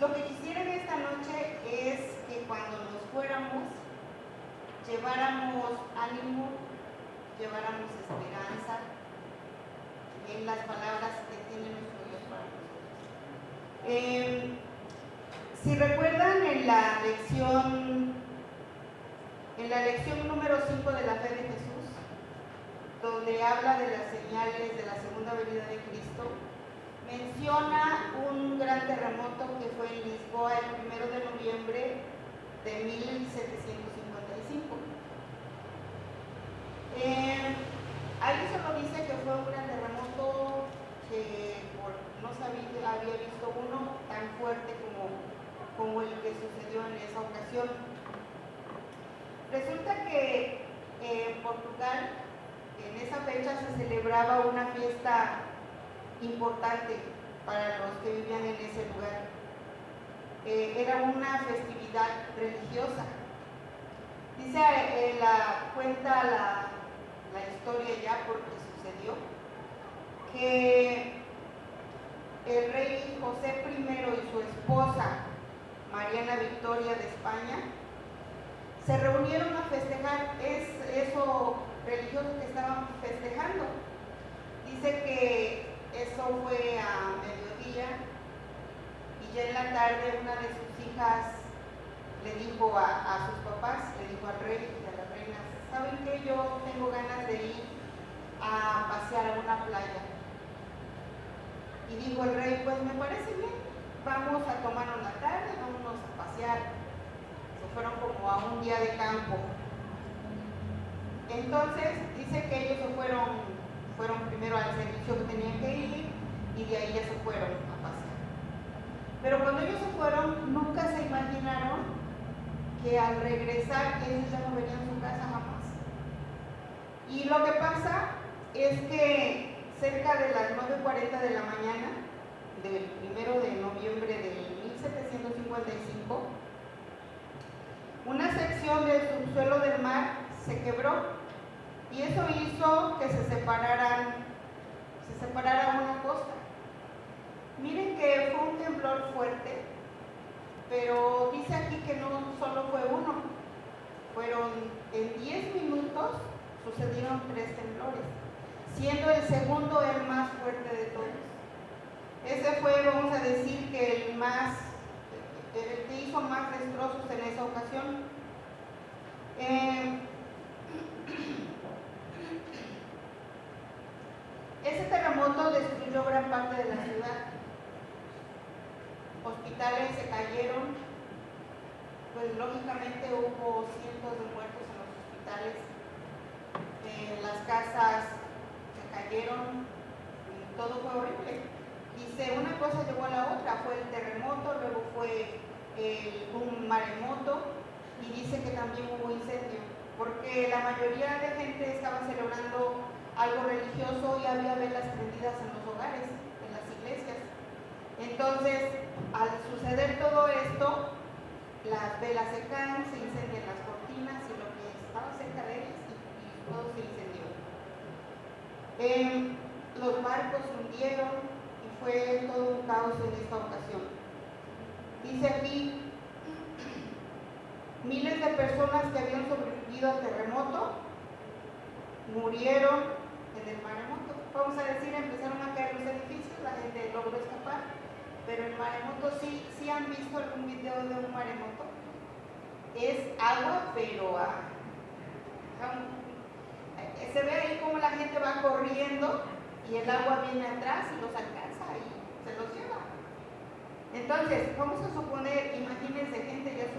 Lo que quisiera en esta noche es que cuando nos fuéramos, lleváramos ánimo, lleváramos esperanza en las palabras que tiene nuestro Dios para nosotros. Si recuerdan en la lección número 5 de la fe de Jesús, donde habla de las señales de la segunda venida de Cristo, menciona un gran terremoto que fue en Lisboa el 1 de noviembre de 1755. Ahí solo dice que fue un gran terremoto que no había visto uno tan fuerte como el que sucedió en esa ocasión. Resulta que en Portugal, en esa fecha se celebraba una fiesta importante para los que vivían en ese lugar. Era una festividad religiosa. Dice, cuenta la historia ya porque sucedió, que el rey José I y su esposa Mariana Victoria de España se reunieron a festejar eso religioso que estaban festejando. Dice que eso fue a mediodía y ya en la tarde una de sus hijas le dijo a sus papás, le dijo al rey y a la reina: ¿saben qué? Yo tengo ganas de ir a pasear a una playa. Y dijo el rey: pues me parece bien, vamos a tomar una tarde, vámonos a pasear. Se fueron como a un día de campo. Entonces dice que ellos fueron primero al servicio que tenían que ir y de ahí ya se fueron a pasear. Pero cuando ellos se fueron, nunca se imaginaron que al regresar ellos ya no verían su casa jamás. Y lo que pasa es que cerca de las 9:40 de la mañana del 1 de noviembre de 1755, una sección del subsuelo del mar se quebró y eso hizo que se separara una costa. Miren que fue un temblor fuerte, pero dice aquí que no solo fue uno, fueron en 10 minutos sucedieron 3 temblores, siendo el segundo el más fuerte de todos. Ese fue, vamos a decir, que el que hizo más destrozos en esa ocasión. Ese terremoto destruyó gran parte de la ciudad. Hospitales se cayeron, pues lógicamente hubo cientos de muertos en los hospitales. Las casas se cayeron y todo fue horrible. Dice, una cosa llevó a la otra, fue el terremoto, luego fue un maremoto y dice que también hubo incendio, porque la mayoría de gente estaba celebrando algo religioso y había velas prendidas en los hogares, en las iglesias. Entonces, al suceder todo esto, las velas se caen, se incendian las cortinas y lo que estaba cerca de ellas y todo se incendió. Los barcos se hundieron y fue todo un caos en esta ocasión. Dice aquí, miles de personas que habían sobrevivido al terremoto murieron en el maremoto. Vamos a decir, empezaron a caer los edificios, la gente logró escapar, pero el maremoto sí han visto algún video de un maremoto. Es agua, pero se ve ahí como la gente va corriendo y el agua viene atrás y los alcanza y se los lleva. Entonces, vamos a suponer, imagínense, gente ya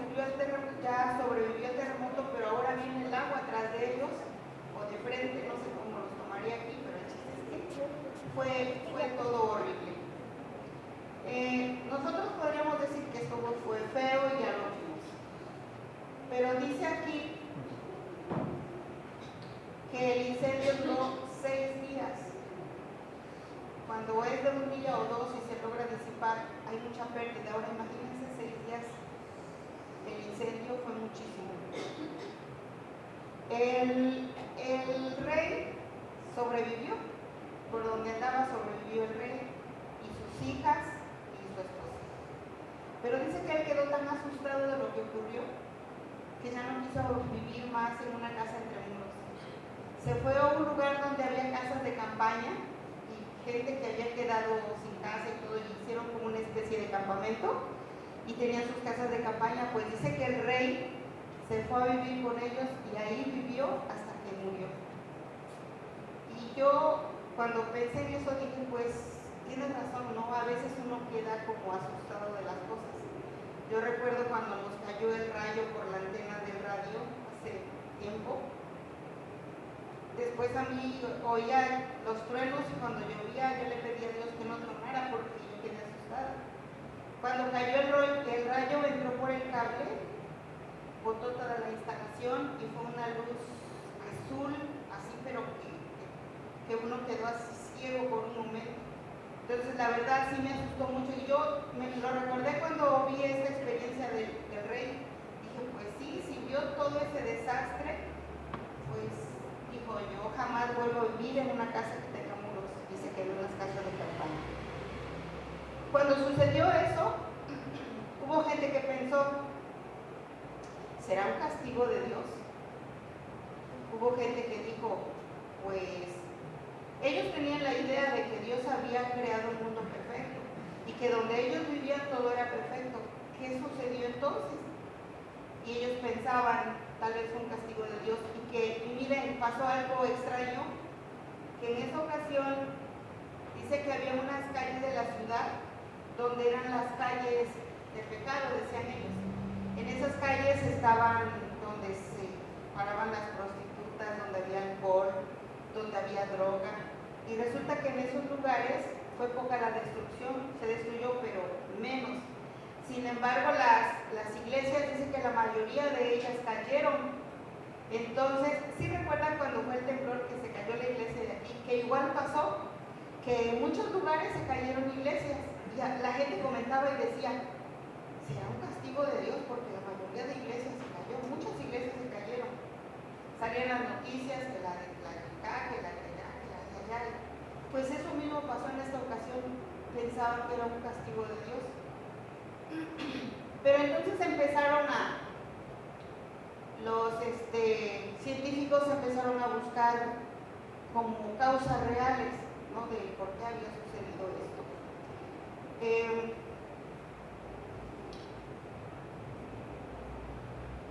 sobrevivió al terremoto, pero ahora viene el agua atrás de ellos o de frente, no sé cómo los tomaría aquí, pero el chiste es que fue todo horrible. Nosotros podríamos decir que esto fue feo y ya lo vimos, pero dice aquí que el incendio duró 6 días. Cuando es de un día o dos y se logra disipar, hay mucha pérdida. Ahora imagínense 6 días, el incendio fue muchísimo. El rey sobrevivió, por donde andaba sobrevivió el rey y sus hijas y su esposa. Pero que él quedó tan asustado de lo que ocurrió que ya no quiso vivir más en una casa entre muros. Se fue a un lugar donde había casas de campaña y gente que había quedado sin casa y todo, y hicieron como una especie de campamento y tenían sus casas de campaña. Pues dice que el rey se fue a vivir con ellos y ahí vivió hasta que murió. Y yo cuando pensé en eso dije, pues tienes razón, ¿no? A veces uno queda como asustado de las cosas. Yo recuerdo cuando nos cayó el rayo por la antena del radio hace tiempo. Después a mí oía los truenos y cuando llovía yo le pedía a Dios que no tronara porque yo quedé asustada. Cuando cayó el rayo entró por el cable, botó toda la instalación y fue una luz azul, así, pero que uno quedó así ciego por un momento. Entonces la verdad sí me asustó mucho y yo me lo recordé cuando vi esta experiencia del rey. Dije, pues sí, si vio todo ese desastre, pues dijo, yo jamás vuelvo a vivir en una casa que tenga muros, y se quedó en las casas de campaña. Cuando sucedió eso, hubo gente que pensó, ¿será un castigo de Dios? Hubo gente que dijo, pues ellos tenían la idea de que Dios había creado un mundo perfecto y que donde ellos vivían todo era perfecto. ¿Qué sucedió entonces? Y ellos pensaban, tal vez fue un castigo de Dios, y miren, pasó algo extraño, que en esa ocasión dice que había unas calles de la ciudad donde eran las calles de pecado, decían ellos. En esas calles estaban donde se paraban las prostitutas, donde había alcohol, donde había droga, y resulta que en esos lugares fue poca la destrucción, se destruyó pero menos. Sin embargo, las iglesias, dicen que la mayoría de ellas cayeron. Entonces, ¿sí recuerdan cuando fue el temblor que se cayó la iglesia de aquí? Que igual pasó, que en muchos lugares se cayeron iglesias. Y la gente comentaba y decía, ¿será un castigo de Dios? Porque la mayoría de iglesias se cayó, muchas iglesias se cayeron. Salían las noticias que la de acá, que la de allá, que la de allá. Pues eso mismo pasó en esta ocasión, pensaban que era un castigo de Dios. Pero entonces empezaron los científicos empezaron a buscar como causas reales, ¿no?, de por qué había sucedido esto.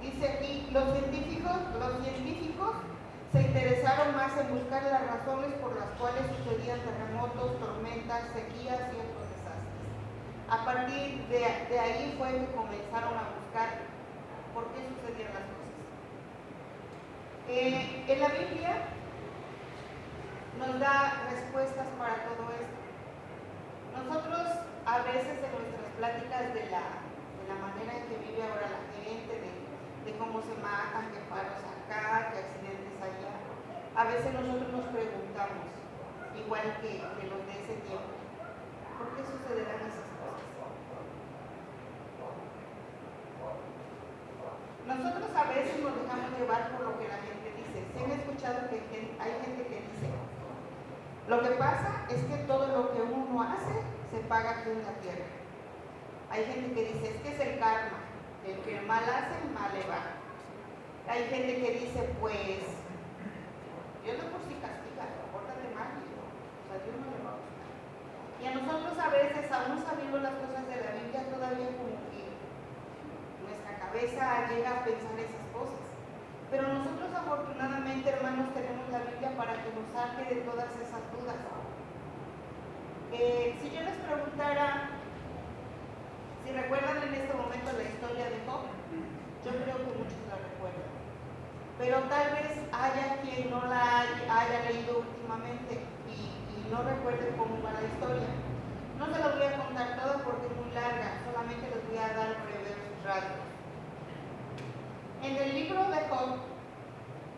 Dice aquí, los científicos se interesaron más en buscar las razones por las cuales sucedían terremotos, tormentas, sequías y otros desastres. A partir de ahí fue que comenzaron a buscar por qué sucedían las cosas. En la Biblia nos da respuestas para todo esto. Nosotros a veces en nuestras pláticas de la manera en que vive ahora la gente, de cómo se matan, que paros acá, que accidentes allá, a veces nosotros nos preguntamos, igual que los de ese tiempo, ¿por qué sucederán esas cosas? Nosotros a veces nos dejamos llevar por lo que la gente dice. ¿Se han escuchado que hay gente que dice, lo que pasa es que todo lo que uno hace se paga aquí en la tierra? Hay gente que dice, es que es el karma, el que mal hace, mal le va. Hay gente que dice, pues Dios no por si castiga, pórtate mal, o sea, Dios no le va a gustar. Y a nosotros a veces, aún sabiendo las cosas de la Biblia, todavía como que nuestra cabeza llega a pensar esas cosas. Pero nosotros afortunadamente, hermanos, tenemos la Biblia para que nos saque de todas esas dudas. Si yo les preguntara, si recuerdan en este momento la historia de Job, yo creo que muchos la recuerdan. Pero tal vez haya quien no la haya leído últimamente y no recuerde cómo va la historia. No se los voy a contar toda porque es muy larga, solamente les voy a dar breves rasgos. En el libro de Job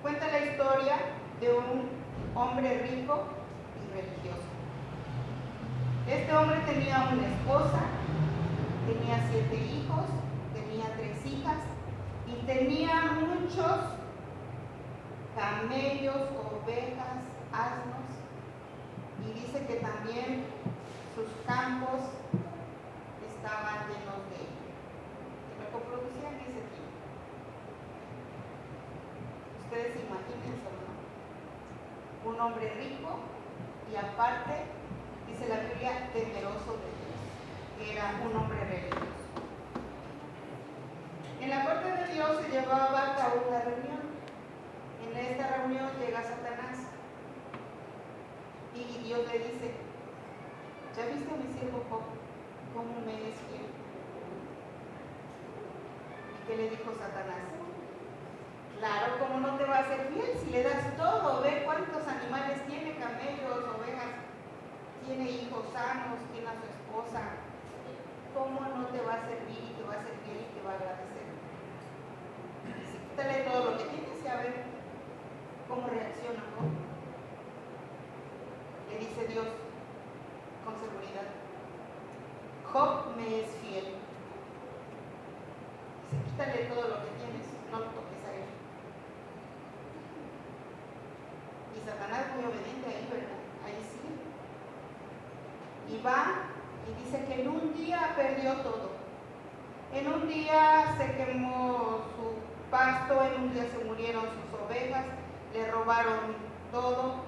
cuenta la historia de un hombre rico y religioso. Este hombre tenía una esposa, tenía 7 hijos, tenía 3 hijas y tenía muchos camellos, ovejas, asnos, y dice que también sus campos estaban llenos hombre rico y aparte, dice la Biblia, temeroso de Dios. Era un hombre religioso. En la corte de Dios se llevaba a cabo una reunión. En esta reunión llega Satanás y Dios le dice: ¿ya viste a mi siervo Job cómo me es fiel? ¿Y qué le dijo Satanás? Claro, ¿cómo no te va a ser fiel si le das todo? Ve cuántos animales tiene, camellos, ovejas, tiene hijos sanos, tiene a su esposa. ¿Cómo no te va a servir y te va a ser fiel y te va a agradecer? Dice, quítale todo lo que tienes y a ver cómo reacciona, ¿no? Le dice Dios con seguridad: Job me es fiel. Dice, quítale todo lo que tienes, no lo toques a él. Y Satanás, muy obediente ahí, ¿verdad? Ahí sí. Y va y dice que en un día perdió todo. En un día se quemó su pasto, en un día se murieron sus ovejas, le robaron todo.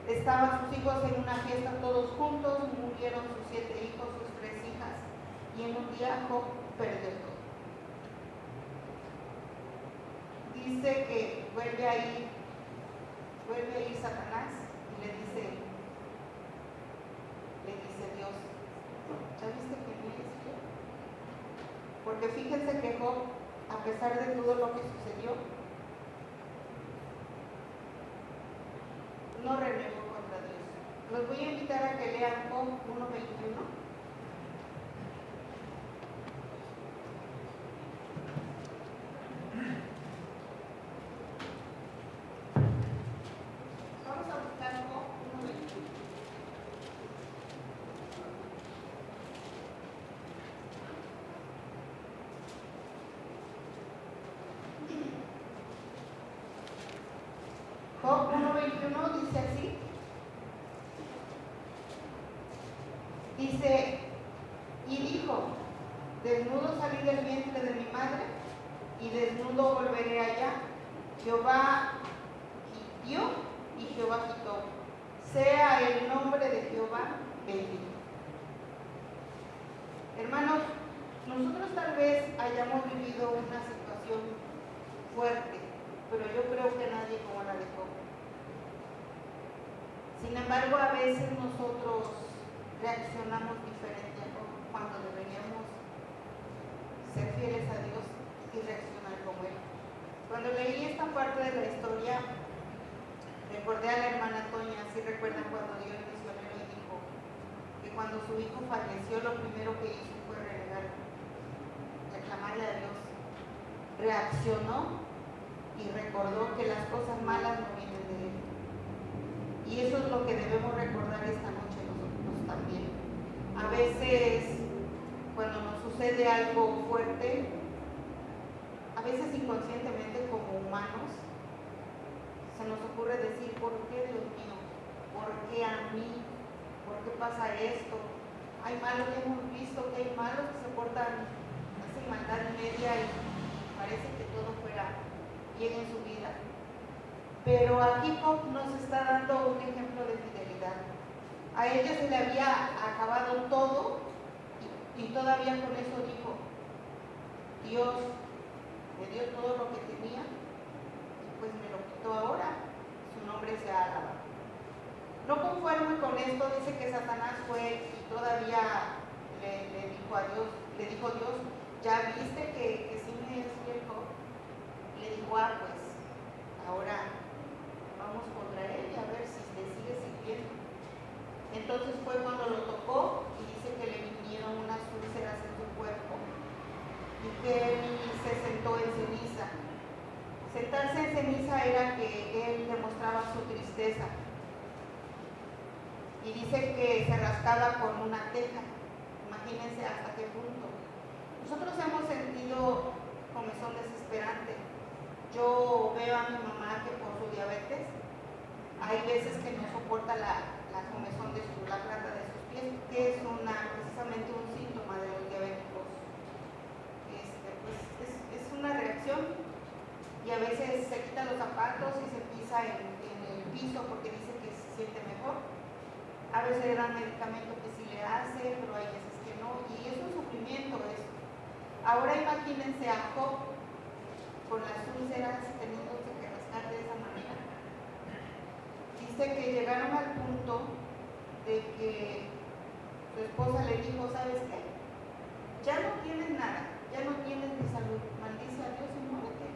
Estaban sus hijos en una fiesta todos juntos, murieron sus 7 hijos, sus 3 hijas, y en un día Job perdió todo. Dice que vuelve a ir Satanás y le dice Dios: ¿ya viste que me es fiel? Porque fíjense que Job, a pesar de todo lo que sucedió, no renegó contra Dios. Los voy a invitar a que lean Job 1:21. Vamos a buscar Job 1:21. Job 1:21 dice así. Dice: y dijo, desnudo salí del vientre de mi madre, y desnudo volveré allá. Jehová dio y Jehová quitó. Sea el nombre de Jehová bendito. Hermanos, nosotros tal vez hayamos vivido una situación fuerte, pero yo creo que nadie como la de Job. Sin embargo, a veces nosotros reaccionamos diferente a Job cuando deberíamos ser fieles a Dios y reaccionar como Él. Cuando leí esta parte de la historia, recordé a la hermana Toña. ¿Sí recuerdan cuando dio el misionero y dijo que cuando su hijo falleció, lo primero que hizo fue reclamarle a Dios? Reaccionó y recordó que las cosas malas no vienen de Él. Y eso es lo que debemos recordar esta noche nosotros también. A veces, cuando nos sucede algo fuerte, a veces inconscientemente como humanos, se nos ocurre decir: ¿por qué, Dios mío? ¿Por qué a mí? ¿Por qué pasa esto? Hay malos que hemos visto, que hay malos que se portan, hacen maldad media y parece que todo fuera bien en su vida. Pero aquí Job nos está dando un ejemplo de fidelidad. A ella se le había acabado todo y todavía con eso dijo: Dios me dio todo lo que tenía y pues me lo quitó ahora, su nombre se alaba. No conforme con esto, dice que Satanás fue y todavía le dijo Dios: ¿ya viste que sí me es fiel Job? Le dijo: pues ahora vamos contra él y a ver si le sigue sirviendo. Entonces fue cuando lo tocó y dice que le vinieron unas úlceras en su cuerpo y que él se sentó en ceniza. Sentarse en ceniza era que él demostraba su tristeza. Y dice que se rascaba con una teja. Imagínense hasta qué punto. Nosotros hemos sentido comezón desesperante. Yo veo a mi mamá que por su diabetes hay veces que no soporta la comezón de la planta de sus pies, que es precisamente un síntoma de los diabéticos. Pues es una reacción, y a veces se quita los zapatos y se pisa en el piso porque dice que siente mejor. A veces le dan medicamento que sí le hace, pero hay veces que no, y es un sufrimiento eso. Ahora imagínense a Job con las úlceras, teniéndose que rascar de esa manera. Dice que llegaron al punto de que su esposa le dijo, ¿sabes qué? Ya no tienes nada, ya no tienes ni salud, maldice a Dios y muérete.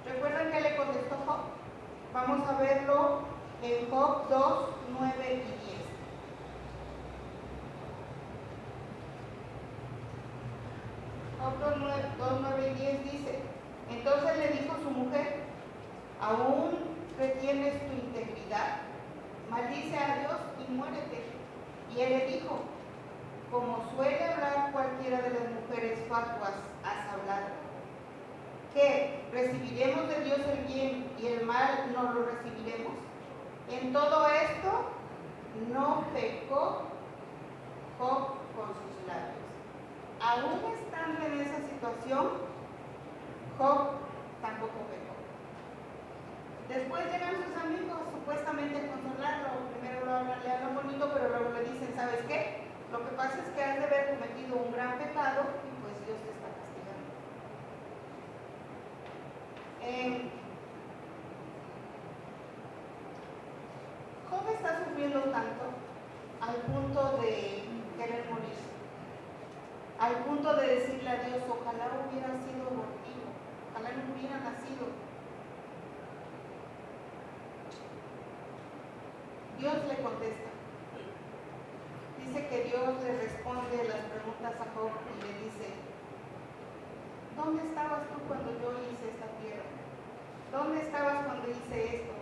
¿Recuerdan qué le contestó Job? Vamos a verlo en Job 2, 9 y 10. Job 2, 9 y 10 dice, entonces le dijo su mujer, ¿aún retienes tu integridad? Maldice a Dios y muérete. Y él le dijo, como suele hablar cualquiera de las mujeres fatuas, has hablado. ¿Qué? ¿Recibiremos de Dios el bien y el mal no lo recibiremos? En todo esto no pecó Job con sus labios. Aún estando en esa situación, Job tampoco pecó. Después llegan sus amigos supuestamente a consolarlo. Primero le hablan bonito, pero luego le dicen, ¿sabes qué? Lo que pasa es que has de haber cometido un gran pecado y pues Dios te está castigando. Job está sufriendo tanto al punto de querer morirse, al punto de decirle a Dios, ojalá hubiera sido abortivo, ojalá no hubiera nacido. Dios le contesta. Dice que Dios le responde las preguntas a Job y le dice, ¿dónde estabas tú cuando yo hice esta tierra? ¿Dónde estabas cuando hice esto?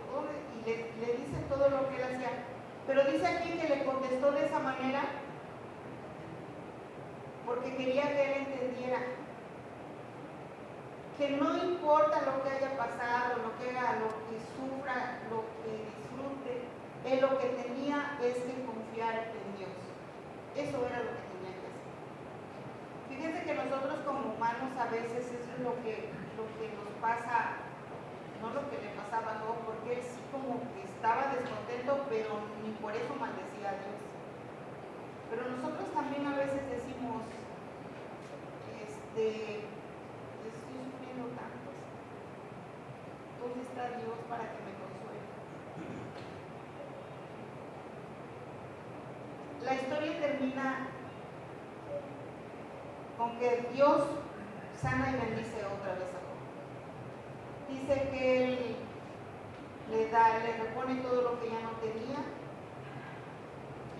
Y le dice todo lo que él hacía. Pero dice aquí que le contestó de esa manera porque quería que él entendiera que no importa lo que haya pasado, lo que haga, lo que sufra, lo que disfrute, él lo que tenía es que confiar en Dios. Eso era lo que tenía que hacer. Fíjense que nosotros como humanos a veces eso es lo que nos pasa, no lo que le pasaba a Job, porque él sí como que estaba descontento, pero ni por eso maldecía a Dios. Pero nosotros también a veces decimos, estoy sufriendo tanto, ¿dónde está Dios para que me consuele? La historia termina con que Dios sana y bendice otra vez a Job. Dice que él le repone todo lo que ya no tenía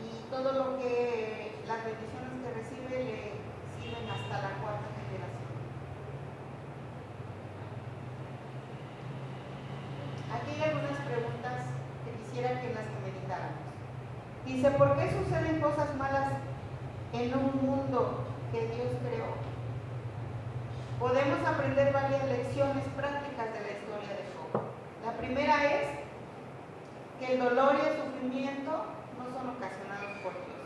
y todo lo que las bendiciones que recibe le sirven hasta la cuarta generación. Aquí hay algunas preguntas que quisiera que las meditáramos. Dice, ¿por qué suceden cosas malas en un mundo que Dios creó? Podemos aprender varias lecciones prácticas de la historia de Job. La primera es que el dolor y el sufrimiento no son ocasionados por Dios.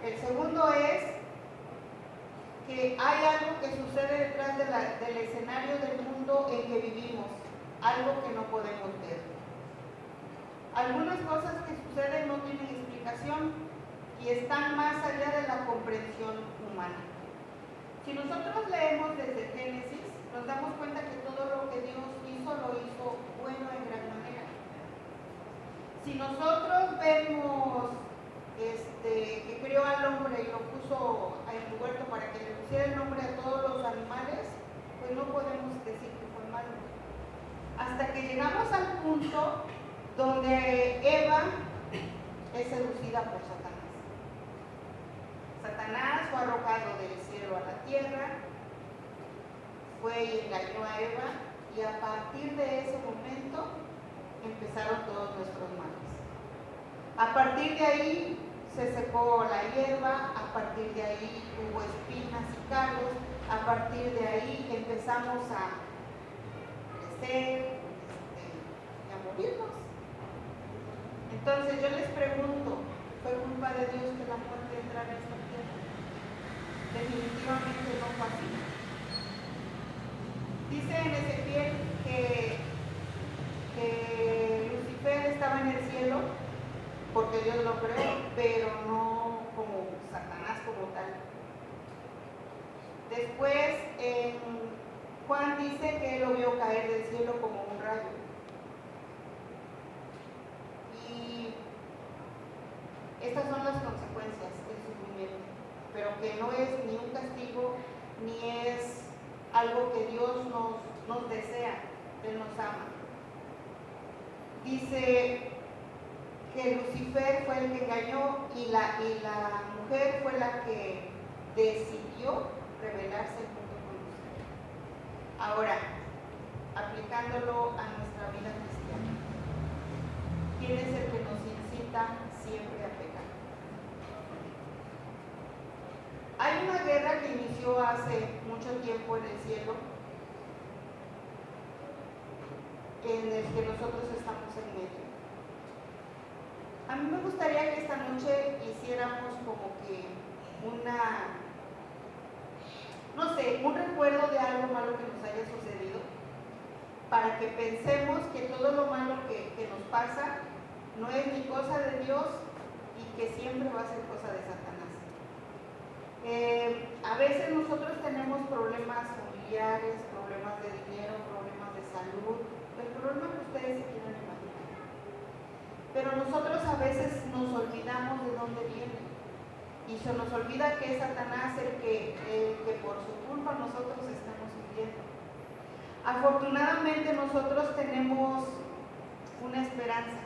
El segundo es que hay algo que sucede detrás del escenario del mundo en que vivimos, algo que no podemos ver. Algunas cosas que suceden no tienen explicación y están más allá de la comprensión humana. Si nosotros leemos desde Génesis, nos damos cuenta que todo lo que Dios hizo, lo hizo bueno en gran manera. Si nosotros vemos que creó al hombre y lo puso en el huerto para que le pusiera el nombre a todos los animales, pues no podemos decir que fue malo. Hasta que llegamos al punto donde Eva es seducida por Satanás. Satanás fue arrojado del cielo a la tierra, fue y engañó a Eva, y a partir de ese momento empezaron todos nuestros males. A partir de ahí se secó la hierba, a partir de ahí hubo espinas y cardos, a partir de ahí empezamos a crecer y a morirnos. Entonces yo les pregunto, ¿fue culpa de Dios que la muerte entrara a esta tierra? Definitivamente no fue así. Dice en Ezequiel que porque Dios lo creó, pero no como Satanás como tal. Después, Juan dice que él lo vio caer del cielo como un rayo. Y estas son las consecuencias del sufrimiento, pero que no es ni un castigo, ni es algo que Dios nos desea, Él nos ama. Dice que Lucifer fue el que engañó y la mujer fue la que decidió rebelarse junto con Lucifer. Ahora, aplicándolo a nuestra vida cristiana, ¿quién es el que nos incita siempre a pecar? Hay una guerra que inició hace mucho tiempo en el cielo, en el que nosotros estamos en medio. A mí me gustaría que esta noche hiciéramos como que un recuerdo de algo malo que nos haya sucedido, para que pensemos que todo lo malo que nos pasa no es ni cosa de Dios y que siempre va a ser cosa de Satanás. A veces nosotros tenemos problemas familiares, problemas de dinero, problemas de salud, el problema que ustedes se quieran imaginar. Pero nosotros a veces nos olvidamos de dónde viene y se nos olvida que es Satanás el que por su culpa nosotros estamos viviendo. Afortunadamente nosotros tenemos una esperanza,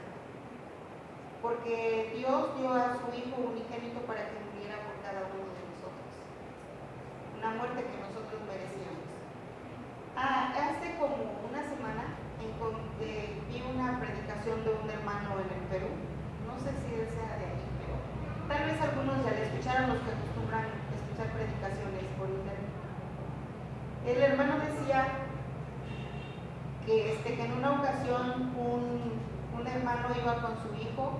porque Dios dio a su Hijo unigénito para que muriera por cada uno de nosotros, una muerte que nosotros merecíamos. Hace como una semana vi una predicación de un hermano en el Perú, no sé si él sea de ahí, pero tal vez algunos ya le escucharon, los que acostumbran escuchar predicaciones por internet. El hermano decía que en una ocasión un hermano iba con su hijo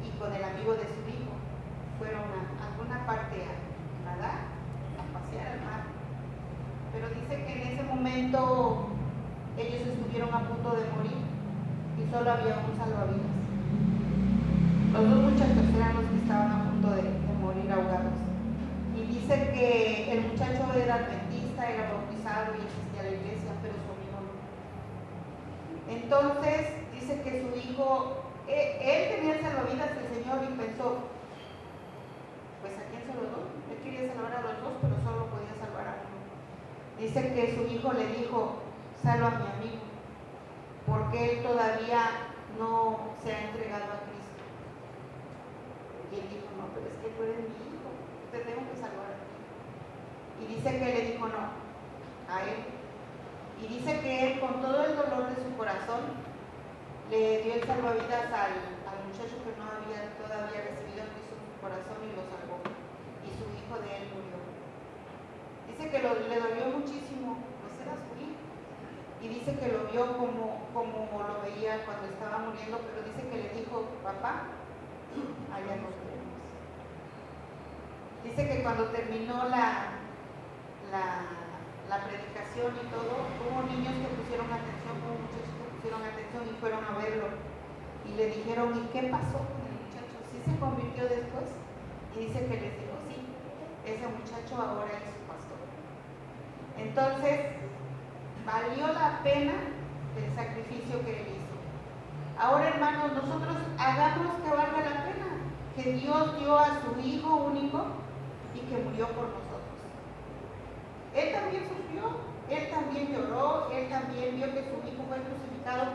y con el amigo de su hijo. Fueron a alguna parte a nadar, a pasear al mar. Pero dice que en ese momento ellos estuvieron a punto de morir y solo había un salvavidas. Los dos muchachos eran los que estaban a punto de morir ahogados. Y dice que el muchacho era adventista, era bautizado y asistía a la iglesia, pero su amigo no. Entonces dice que su hijo, él tenía el salvavidas del Señor y pensó, pues ¿a quién se lo doy? Él quería salvar a los dos, pero solo podía salvar a uno. Dice que su hijo le dijo, salva a mi amigo, porque él todavía no se ha entregado a Cristo. Y él dijo, no, pero es que tú eres mi hijo, te tengo que salvar a ti. Y dice que le dijo no a él. Y dice que él, con todo el dolor de su corazón, le dio el salvavidas al muchacho que no había todavía recibido a Cristo en su corazón y lo salvó. Y su hijo de él murió. Dice que le dolió muchísimo, pues era su hijo. Y dice que lo vio como lo veía cuando estaba muriendo, pero dice que le dijo, papá, allá nos veremos. Dice que cuando terminó la predicación y todo, hubo niños que pusieron atención, hubo muchachos que pusieron atención y fueron a verlo. Y le dijeron, ¿y qué pasó con el muchacho? ¿Sí se convirtió después? Y dice que les dijo, sí, ese muchacho ahora es su pastor. Entonces, valió la pena el sacrificio que él hizo. Ahora, hermanos, nosotros hagamos que valga la pena, que Dios dio a su Hijo único y que murió por nosotros. Él también sufrió, él también lloró, él también vio que su Hijo fue crucificado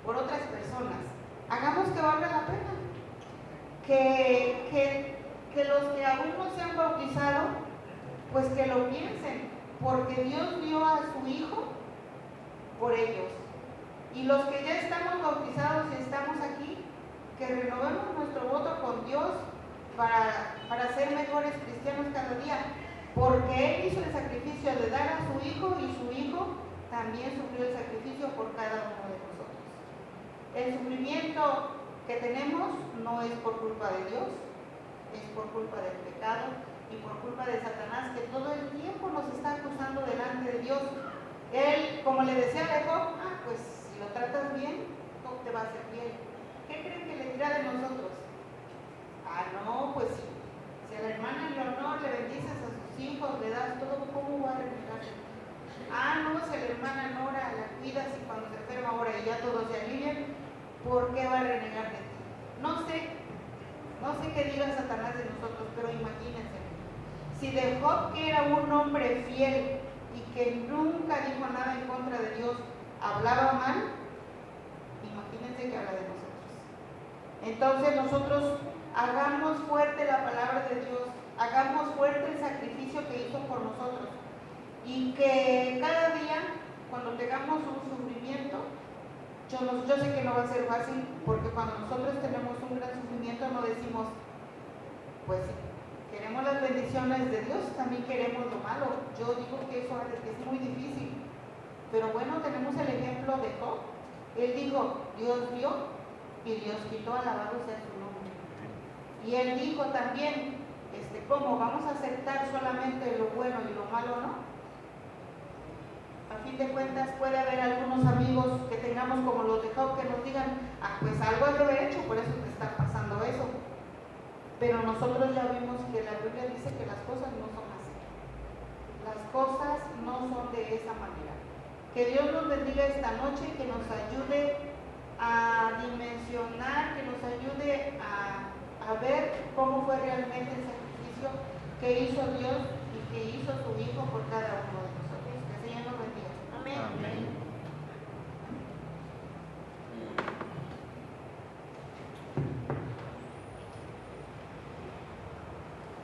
por otras personas. Hagamos que valga la pena, que los que aún no se han bautizado, pues que lo piensen, porque Dios dio a su Hijo por ellos. Y los que ya estamos bautizados y estamos aquí, que renovemos nuestro voto con Dios para ser mejores cristianos cada día, porque Él hizo el sacrificio de dar a su Hijo y su Hijo también sufrió el sacrificio por cada uno de nosotros. El sufrimiento que tenemos no es por culpa de Dios, es por culpa del pecado y por culpa de Satanás, que todo el tiempo nos está acusando delante de Dios. Él, como le decía a Jacob, pues si lo tratas bien, Job te va a hacer bien. ¿qué creen que le dirá de nosotros? Ah, no, pues sí. Si a la hermana Leonor le bendices a sus hijos, le das todo, ¿cómo va a renegar? Ah, no, si a la hermana Nora la cuidas y cuando se enferma ahora y ya todos se alivian, ¿por qué va a renegar de ti? No sé qué diga Satanás de nosotros, pero imagínense. Si de Job, que era un hombre fiel y que nunca dijo nada en contra de Dios, hablaba mal, imagínense que habla de nosotros. Entonces nosotros hagamos fuerte la palabra de Dios, hagamos fuerte el sacrificio que hizo por nosotros y que cada día, cuando tengamos un sufrimiento, yo sé que no va a ser fácil, porque cuando nosotros tenemos un gran sufrimiento no decimos, pues sí, queremos las bendiciones de Dios, también queremos lo malo. Yo digo que eso es muy difícil, pero bueno, tenemos el ejemplo de Job. Él dijo, Dios dio y Dios quitó, alabado sea su nombre. Y él dijo también, ¿cómo? ¿Vamos a aceptar solamente lo bueno y lo malo no? A fin de cuentas puede haber algunos amigos que tengamos como los de Job que nos digan, ah, pues algo has de haber hecho, por eso te está pasando eso. Pero nosotros ya vimos que la Biblia dice que las cosas no son así. Las cosas no son de esa manera. Que Dios nos bendiga esta noche, que nos ayude a dimensionar, que nos ayude a ver cómo fue realmente el sacrificio que hizo Dios y que hizo su Hijo por cada uno de nosotros. Que el Señor nos bendiga. Amén. Amén.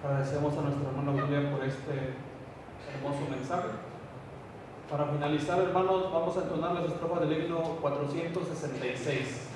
Agradecemos a nuestro hermano William por este hermoso mensaje. Para finalizar, hermanos, vamos a entonar las estrofas del himno 466.